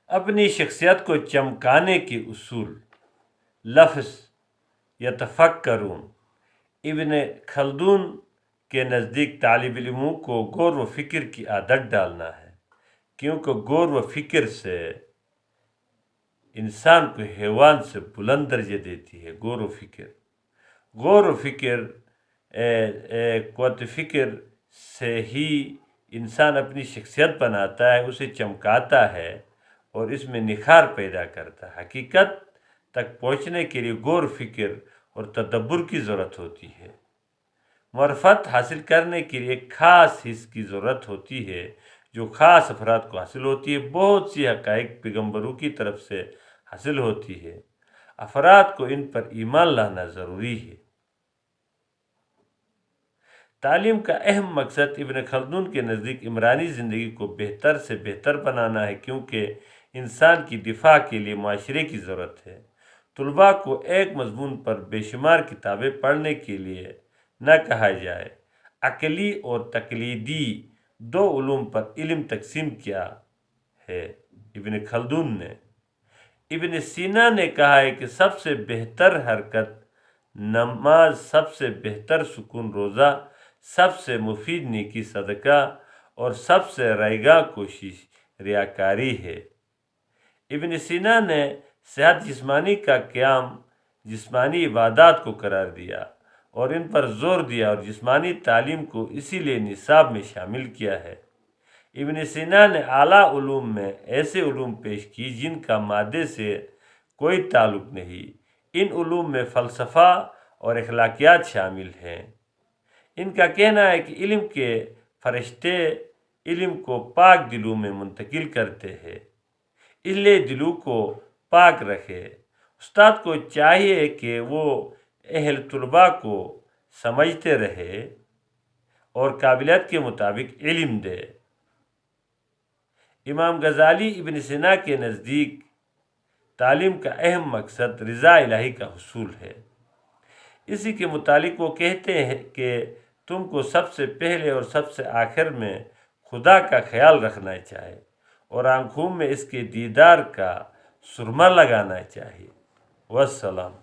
اپنی شخصیت کو چمکانے کے اصول۔ لفظ یتفکرون۔ ابن خلدون کے نزدیک طالب علموں کو غور و فکر کی عادت ڈالنا ہے، کیونکہ غور و فکر سے انسان کو حیوان سے بلند درجے دیتی ہے۔ غور و فکر قوت فکر سے ہی انسان اپنی شخصیت بناتا ہے، اسے چمکاتا ہے اور اس میں نکھار پیدا کرتا ہے۔ حقیقت تک پہنچنے کے لیے غور و فکر اور تدبر کی ضرورت ہوتی ہے۔ معرفت حاصل کرنے کے لیے ایک خاص حس کی ضرورت ہوتی ہے جو خاص افراد کو حاصل ہوتی ہے۔ بہت سی حقائق پیغمبروں کی طرف سے حاصل ہوتی ہے، افراد کو ان پر ایمان لانا ضروری ہے۔ تعلیم کا اہم مقصد ابن خلدون کے نزدیک عمرانی زندگی کو بہتر سے بہتر بنانا ہے، کیونکہ انسان کی دفاع کے لیے معاشرے کی ضرورت ہے۔ طلباء کو ایک مضمون پر بے شمار کتابیں پڑھنے کے لیے نہ کہا جائے۔ عقلی اور تقلیدی دو علوم پر علم تقسیم کیا ہے ابن خلدون نے۔ ابن سینا نے کہا ہے کہ سب سے بہتر حرکت نماز، سب سے بہتر سکون روزہ، سب سے مفید نیکی صدقہ اور سب سے رائگاں کوشش ریاکاری ہے۔ ابن سینا نے صحت جسمانی کا قیام جسمانی عبادات کو قرار دیا اور ان پر زور دیا، اور جسمانی تعلیم کو اسی لیے نصاب میں شامل کیا ہے۔ ابن سینا نے اعلیٰ علوم میں ایسے علوم پیش کی جن کا مادے سے کوئی تعلق نہیں۔ ان علوم میں فلسفہ اور اخلاقیات شامل ہیں۔ ان کا کہنا ہے کہ علم کے فرشتے علم کو پاک دلوں میں منتقل کرتے ہیں، اس لیے دلوں کو پاک رکھے۔ استاد کو چاہیے کہ وہ اہل طلباء کو سمجھتے رہے اور قابلیت کے مطابق علم دے۔ امام غزالی ابن سینا کے نزدیک تعلیم کا اہم مقصد رضا الہی کا حصول ہے۔ اسی کے متعلق وہ کہتے ہیں کہ تم کو سب سے پہلے اور سب سے آخر میں خدا کا خیال رکھنا چاہیے اور آنکھوں میں اس کے دیدار کا سرما لگانا چاہیے۔ والسلام۔